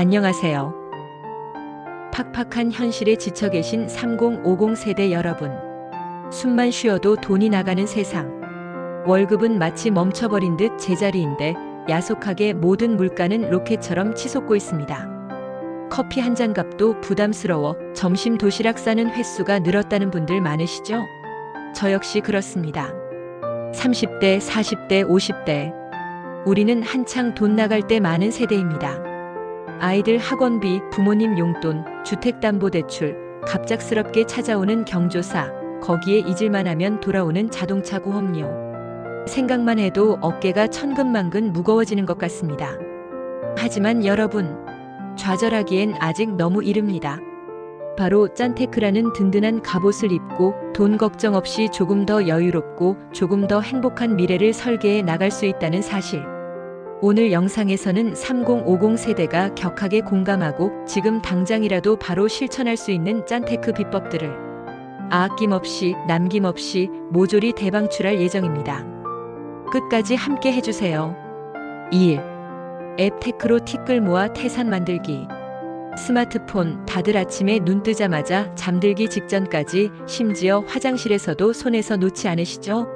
안녕하세요. 팍팍한 현실에 지쳐 계신 3050 세대 여러분. 숨만 쉬어도 돈이 나가는 세상. 월급은 마치 멈춰버린 듯 제자리인데 야속하게 모든 물가는 로켓처럼 치솟고 있습니다. 커피 한 잔 값도 부담스러워 점심 도시락 싸는 횟수가 늘었다는 분들 많으시죠? 저 역시 그렇습니다. 30대, 40대, 50대. 우리는 한창 돈 나갈 때 많은 세대입니다. 아이들 학원비, 부모님 용돈, 주택담보대출, 갑작스럽게 찾아오는 경조사, 거기에 잊을만 하면 돌아오는 자동차 보험료. 생각만 해도 어깨가 천근만근 무거워지는 것 같습니다. 하지만 여러분, 좌절하기엔 아직 너무 이릅니다. 바로 짠테크라는 든든한 갑옷을 입고 돈 걱정 없이 조금 더 여유롭고 조금 더 행복한 미래를 설계해 나갈 수 있다는 사실. 오늘 영상에서는 3050 세대가 격하게 공감하고 지금 당장이라도 바로 실천할 수 있는 짠테크 비법들을 아낌없이 남김없이 모조리 대방출할 예정입니다. 끝까지 함께 해주세요. 1. 앱 테크로 티끌 모아 태산 만들기. 스마트폰 다들 아침에 눈 뜨자마자 잠들기 직전까지 심지어 화장실에서도 손에서 놓지 않으시죠?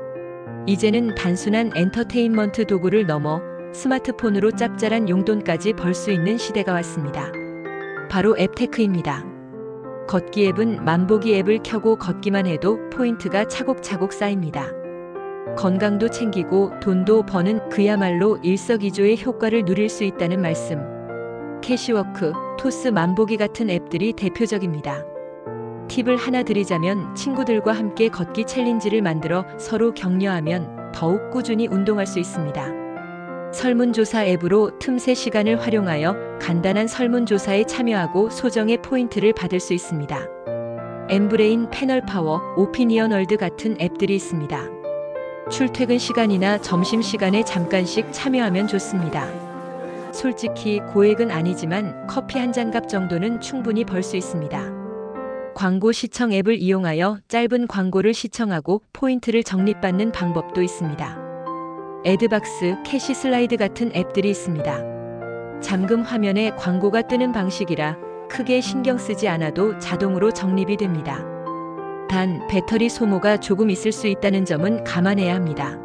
이제는 단순한 엔터테인먼트 도구를 넘어 스마트폰으로 짭짤한 용돈까지 벌 수 있는 시대가 왔습니다. 바로 앱테크입니다. 걷기 앱은 만보기 앱을 켜고 걷기만 해도 포인트가 차곡차곡 쌓입니다. 건강도 챙기고 돈도 버는 그야말로 일석이조의 효과를 누릴 수 있다는 말씀. 캐시워크, 토스 만보기 같은 앱들이 대표적입니다. 팁을 하나 드리자면 친구들과 함께 걷기 챌린지를 만들어 서로 격려하면 더욱 꾸준히 운동할 수 있습니다. 설문조사 앱으로 틈새 시간을 활용하여 간단한 설문조사에 참여하고 소정의 포인트를 받을 수 있습니다. 엠브레인, 패널파워, 오피니언월드 같은 앱들이 있습니다. 출퇴근 시간이나 점심시간에 잠깐씩 참여하면 좋습니다. 솔직히 고액은 아니지만 커피 한 잔 값 정도는 충분히 벌 수 있습니다. 광고 시청 앱을 이용하여 짧은 광고를 시청하고 포인트를 적립받는 방법도 있습니다. 애드박스, 캐시 슬라이드 같은 앱들이 있습니다. 잠금 화면에 광고가 뜨는 방식이라 크게 신경 쓰지 않아도 자동으로 적립이 됩니다. 단, 배터리 소모가 조금 있을 수 있다는 점은 감안해야 합니다.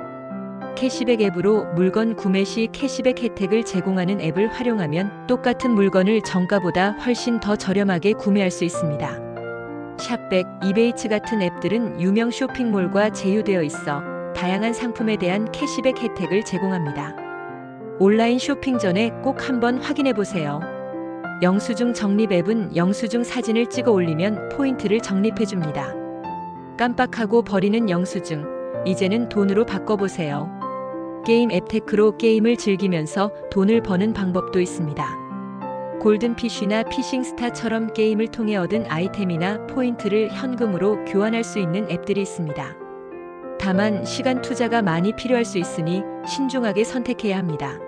캐시백 앱으로 물건 구매 시 캐시백 혜택을 제공하는 앱을 활용하면 똑같은 물건을 정가보다 훨씬 더 저렴하게 구매할 수 있습니다. 샵백, 이베이츠 같은 앱들은 유명 쇼핑몰과 제휴되어 있어 다양한 상품에 대한 캐시백 혜택을 제공합니다. 온라인 쇼핑 전에 꼭 한번 확인해 보세요. 영수증 적립 앱은 영수증 사진을 찍어 올리면 포인트를 적립해 줍니다. 깜빡하고 버리는 영수증, 이제는 돈으로 바꿔보세요. 게임 앱테크로 게임을 즐기면서 돈을 버는 방법도 있습니다. 골든피쉬나 피싱스타처럼 게임을 통해 얻은 아이템이나 포인트를 현금으로 교환할 수 있는 앱들이 있습니다. 다만 시간 투자가 많이 필요할 수 있으니 신중하게 선택해야 합니다.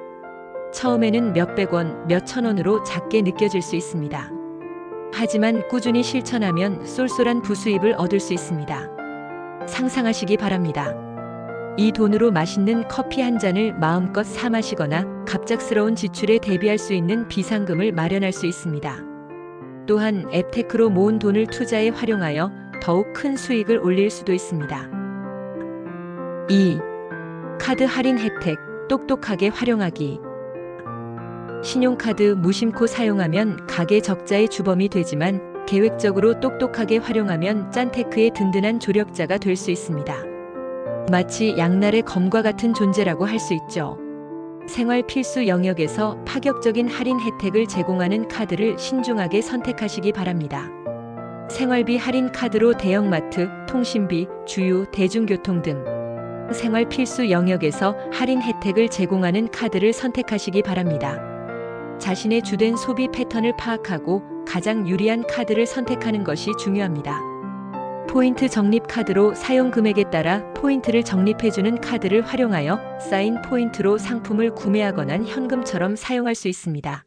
처음에는 몇백 원, 몇천 원으로 작게 느껴질 수 있습니다. 하지만 꾸준히 실천하면 쏠쏠한 부수입을 얻을 수 있습니다. 상상하시기 바랍니다. 이 돈으로 맛있는 커피 한 잔을 마음껏 사 마시거나 갑작스러운 지출에 대비할 수 있는 비상금을 마련할 수 있습니다. 또한 앱테크로 모은 돈을 투자에 활용하여 더욱 큰 수익을 올릴 수도 있습니다. 2. 카드 할인 혜택, 똑똑하게 활용하기. 신용카드 무심코 사용하면 가계 적자의 주범이 되지만 계획적으로 똑똑하게 활용하면 짠테크의 든든한 조력자가 될 수 있습니다. 마치 양날의 검과 같은 존재라고 할 수 있죠. 생활 필수 영역에서 파격적인 할인 혜택을 제공하는 카드를 신중하게 선택하시기 바랍니다. 생활비 할인 카드로 대형마트, 통신비, 주유, 대중교통 등 생활 필수 영역에서 할인 혜택을 제공하는 카드를 선택하시기 바랍니다. 자신의 주된 소비 패턴을 파악하고 가장 유리한 카드를 선택하는 것이 중요합니다. 포인트 적립 카드로 사용 금액에 따라 포인트를 적립해주는 카드를 활용하여 쌓인 포인트로 상품을 구매하거나 현금처럼 사용할 수 있습니다.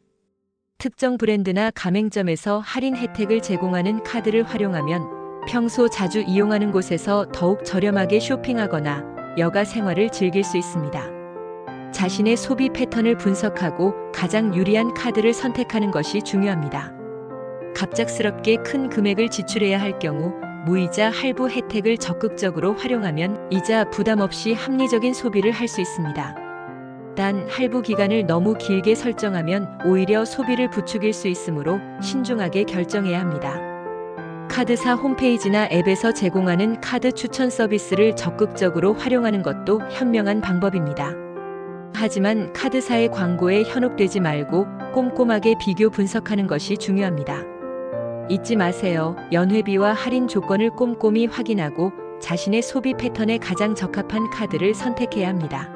특정 브랜드나 가맹점에서 할인 혜택을 제공하는 카드를 활용하면 평소 자주 이용하는 곳에서 더욱 저렴하게 쇼핑하거나 여가 생활을 즐길 수 있습니다. 자신의 소비 패턴을 분석하고 가장 유리한 카드를 선택하는 것이 중요합니다. 갑작스럽게 큰 금액을 지출해야 할 경우 무이자 할부 혜택을 적극적으로 활용하면 이자 부담 없이 합리적인 소비를 할 수 있습니다. 단 할부 기간을 너무 길게 설정하면 오히려 소비를 부추길 수 있으므로 신중하게 결정해야 합니다. 카드사 홈페이지나 앱에서 제공하는 카드 추천 서비스를 적극적으로 활용하는 것도 현명한 방법입니다. 하지만 카드사의 광고에 현혹되지 말고 꼼꼼하게 비교 분석하는 것이 중요합니다. 잊지 마세요. 연회비와 할인 조건을 꼼꼼히 확인하고 자신의 소비 패턴에 가장 적합한 카드를 선택해야 합니다.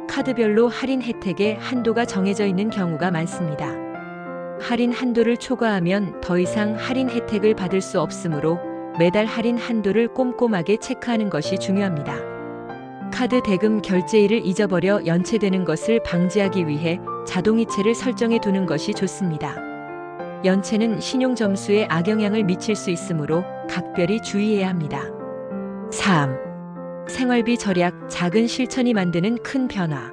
카드별로 할인 혜택의 한도가 정해져 있는 경우가 많습니다. 할인 한도를 초과하면 더 이상 할인 혜택을 받을 수 없으므로 매달 할인 한도를 꼼꼼하게 체크하는 것이 중요합니다. 카드 대금 결제일을 잊어버려 연체되는 것을 방지하기 위해 자동이체를 설정해 두는 것이 좋습니다. 연체는 신용점수에 악영향을 미칠 수 있으므로 각별히 주의해야 합니다. 3. 생활비 절약, 작은 실천이 만드는 큰 변화.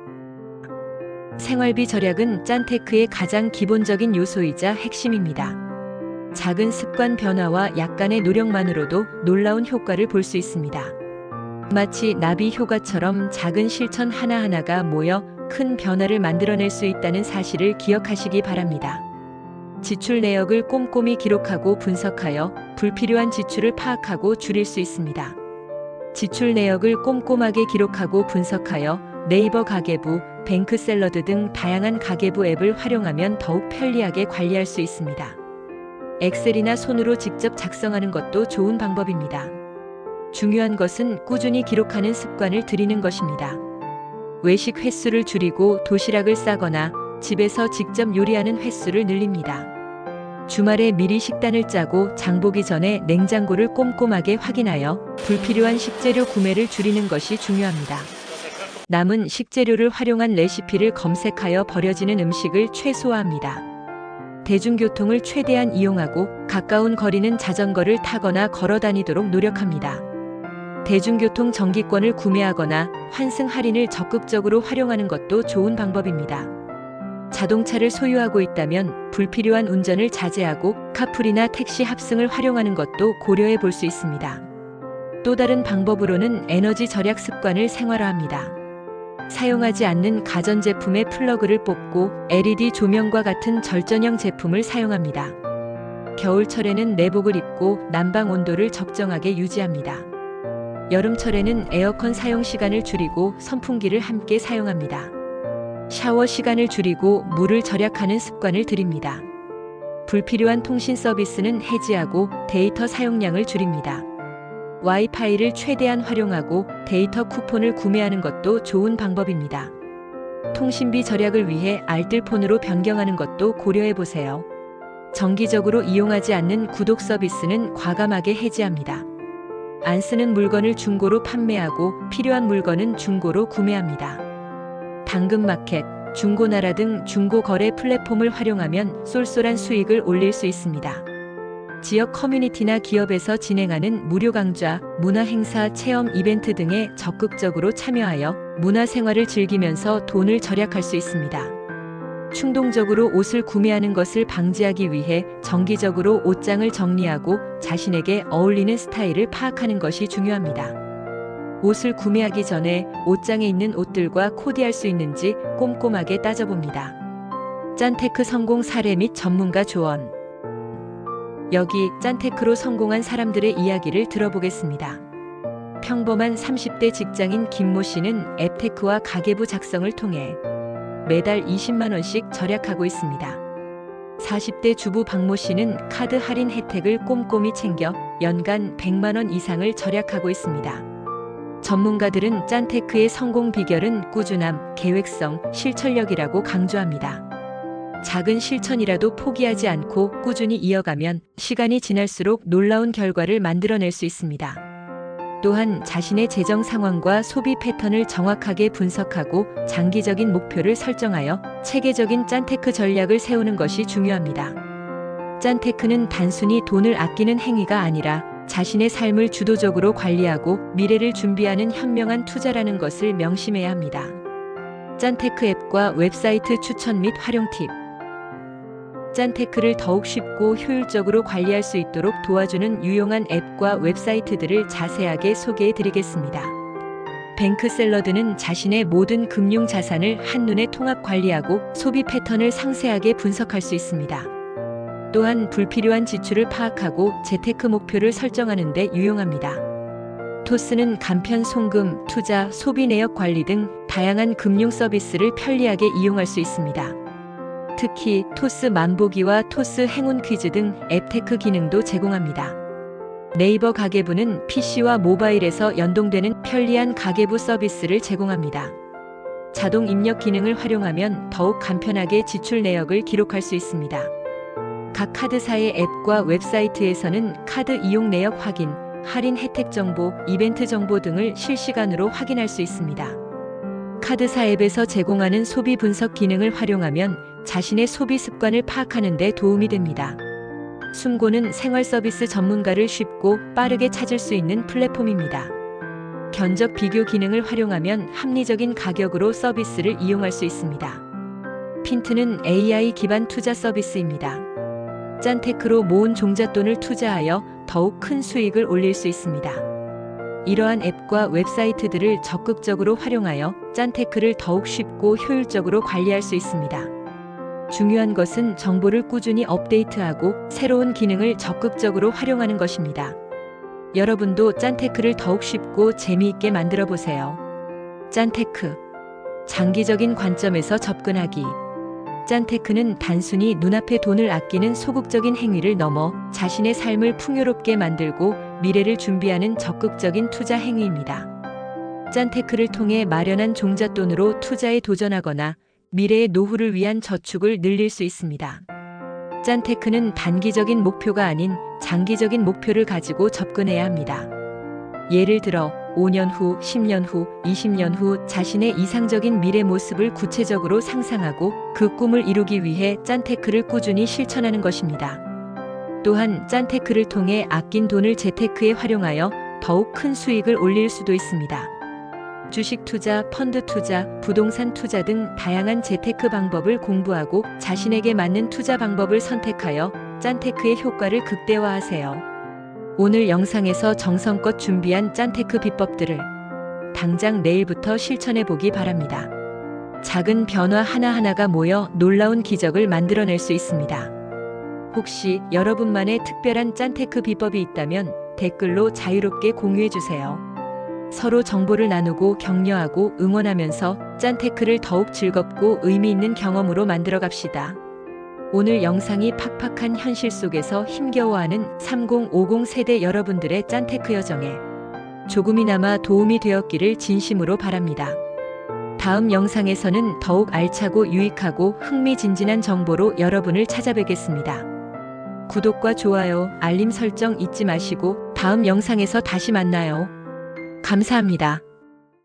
생활비 절약은 짠테크의 가장 기본적인 요소이자 핵심입니다. 작은 습관 변화와 약간의 노력만으로도 놀라운 효과를 볼 수 있습니다. 마치 나비 효과처럼 작은 실천 하나하나가 모여 큰 변화를 만들어낼 수 있다는 사실을 기억하시기 바랍니다. 지출 내역을 꼼꼼히 기록하고 분석하여 불필요한 지출을 파악하고 줄일 수 있습니다. 지출 내역을 꼼꼼하게 기록하고 분석하여 네이버 가계부, 뱅크샐러드 등 다양한 가계부 앱을 활용하면 더욱 편리하게 관리할 수 있습니다. 엑셀이나 손으로 직접 작성하는 것도 좋은 방법입니다. 중요한 것은 꾸준히 기록하는 습관을 들이는 것입니다. 외식 횟수를 줄이고 도시락을 싸거나 집에서 직접 요리하는 횟수를 늘립니다. 주말에 미리 식단을 짜고 장보기 전에 냉장고를 꼼꼼하게 확인하여 불필요한 식재료 구매를 줄이는 것이 중요합니다. 남은 식재료를 활용한 레시피를 검색하여 버려지는 음식을 최소화합니다. 대중교통을 최대한 이용하고 가까운 거리는 자전거를 타거나 걸어 다니도록 노력합니다. 대중교통 정기권을 구매하거나 환승 할인을 적극적으로 활용하는 것도 좋은 방법입니다. 자동차를 소유하고 있다면 불필요한 운전을 자제하고 카풀이나 택시 합승을 활용하는 것도 고려해 볼 수 있습니다. 또 다른 방법으로는 에너지 절약 습관을 생활화합니다. 사용하지 않는 가전제품의 플러그를 뽑고 LED 조명과 같은 절전형 제품을 사용합니다. 겨울철에는 내복을 입고 난방 온도를 적정하게 유지합니다. 여름철에는 에어컨 사용 시간을 줄이고 선풍기를 함께 사용합니다. 샤워 시간을 줄이고 물을 절약하는 습관을 들입니다. 불필요한 통신 서비스는 해지하고 데이터 사용량을 줄입니다. 와이파이를 최대한 활용하고 데이터 쿠폰을 구매하는 것도 좋은 방법입니다. 통신비 절약을 위해 알뜰폰으로 변경하는 것도 고려해 보세요. 정기적으로 이용하지 않는 구독 서비스는 과감하게 해지합니다. 안 쓰는 물건을 중고로 판매하고 필요한 물건은 중고로 구매합니다. 당근마켓, 중고나라 등 중고거래 플랫폼을 활용하면 쏠쏠한 수익을 올릴 수 있습니다. 지역 커뮤니티나 기업에서 진행하는 무료 강좌, 문화행사, 체험 이벤트 등에 적극적으로 참여하여 문화생활을 즐기면서 돈을 절약할 수 있습니다. 충동적으로 옷을 구매하는 것을 방지하기 위해 정기적으로 옷장을 정리하고 자신에게 어울리는 스타일을 파악하는 것이 중요합니다. 옷을 구매하기 전에 옷장에 있는 옷들과 코디할 수 있는지 꼼꼼하게 따져봅니다. 짠테크 성공 사례 및 전문가 조언. 여기 짠테크로 성공한 사람들의 이야기를 들어보겠습니다. 평범한 30대 직장인 김모 씨는 앱테크와 가계부 작성을 통해 매달 20만 원씩 절약하고 있습니다. 40대 주부 박모 씨는 카드 할인 혜택을 꼼꼼히 챙겨 연간 100만 원 이상을 절약하고 있습니다. 전문가들은 짠테크의 성공 비결은 꾸준함, 계획성, 실천력이라고 강조합니다. 작은 실천이라도 포기하지 않고 꾸준히 이어가면 시간이 지날수록 놀라운 결과를 만들어낼 수 있습니다. 또한 자신의 재정 상황과 소비 패턴을 정확하게 분석하고 장기적인 목표를 설정하여 체계적인 짠테크 전략을 세우는 것이 중요합니다. 짠테크는 단순히 돈을 아끼는 행위가 아니라 자신의 삶을 주도적으로 관리하고 미래를 준비하는 현명한 투자라는 것을 명심해야 합니다. 짠테크 앱과 웹사이트 추천 및 활용 팁. 짠테크를 더욱 쉽고 효율적으로 관리할 수 있도록 도와주는 유용한 앱과 웹사이트들을 자세하게 소개해 드리겠습니다. 뱅크샐러드는 자신의 모든 금융 자산을 한눈에 통합 관리하고 소비 패턴을 상세하게 분석할 수 있습니다. 또한 불필요한 지출을 파악하고 재테크 목표를 설정하는 데 유용합니다. 토스는 간편 송금, 투자, 소비 내역 관리 등 다양한 금융 서비스를 편리하게 이용할 수 있습니다. 특히 토스 만보기와 토스 행운 퀴즈 등 앱테크 기능도 제공합니다. 네이버 가계부는 PC와 모바일에서 연동되는 편리한 가계부 서비스를 제공합니다. 자동 입력 기능을 활용하면 더욱 간편하게 지출 내역을 기록할 수 있습니다. 각 카드사의 앱과 웹사이트에서는 카드 이용 내역 확인, 할인 혜택 정보, 이벤트 정보 등을 실시간으로 확인할 수 있습니다. 카드사 앱에서 제공하는 소비 분석 기능을 활용하면 자신의 소비 습관을 파악하는 데 도움이 됩니다. 숨고는 생활 서비스 전문가를 쉽고 빠르게 찾을 수 있는 플랫폼입니다. 견적 비교 기능을 활용하면 합리적인 가격으로 서비스를 이용할 수 있습니다. 핀트는 AI 기반 투자 서비스입니다. 짠테크로 모은 종잣돈을 투자하여 더욱 큰 수익을 올릴 수 있습니다. 이러한 앱과 웹사이트들을 적극적으로 활용하여 짠테크를 더욱 쉽고 효율적으로 관리할 수 있습니다. 중요한 것은 정보를 꾸준히 업데이트하고 새로운 기능을 적극적으로 활용하는 것입니다. 여러분도 짠테크를 더욱 쉽고 재미있게 만들어 보세요. 짠테크. 장기적인 관점에서 접근하기. 짠테크는 단순히 눈앞의 돈을 아끼는 소극적인 행위를 넘어 자신의 삶을 풍요롭게 만들고 미래를 준비하는 적극적인 투자 행위입니다. 짠테크를 통해 마련한 종잣돈으로 투자에 도전하거나 미래의 노후를 위한 저축을 늘릴 수 있습니다. 짠테크는 단기적인 목표가 아닌 장기적인 목표를 가지고 접근해야 합니다. 예를 들어 5년 후, 10년 후, 20년 후 자신의 이상적인 미래 모습을 구체적으로 상상하고 그 꿈을 이루기 위해 짠테크를 꾸준히 실천하는 것입니다. 또한 짠테크를 통해 아낀 돈을 재테크에 활용하여 더욱 큰 수익을 올릴 수도 있습니다. 주식 투자, 펀드 투자, 부동산 투자 등 다양한 재테크 방법을 공부하고 자신에게 맞는 투자 방법을 선택하여 짠테크의 효과를 극대화하세요. 오늘 영상에서 정성껏 준비한 짠테크 비법들을 당장 내일부터 실천해 보기 바랍니다. 작은 변화 하나하나가 모여 놀라운 기적을 만들어낼 수 있습니다. 혹시 여러분만의 특별한 짠테크 비법이 있다면 댓글로 자유롭게 공유해 주세요. 서로 정보를 나누고 격려하고 응원하면서 짠테크를 더욱 즐겁고 의미 있는 경험으로 만들어 갑시다. 오늘 영상이 팍팍한 현실 속에서 힘겨워하는 3050 세대 여러분들의 짠테크 여정에 조금이나마 도움이 되었기를 진심으로 바랍니다. 다음 영상에서는 더욱 알차고 유익하고 흥미진진한 정보로 여러분을 찾아뵙겠습니다. 구독과 좋아요, 알림 설정 잊지 마시고 다음 영상에서 다시 만나요. 감사합니다.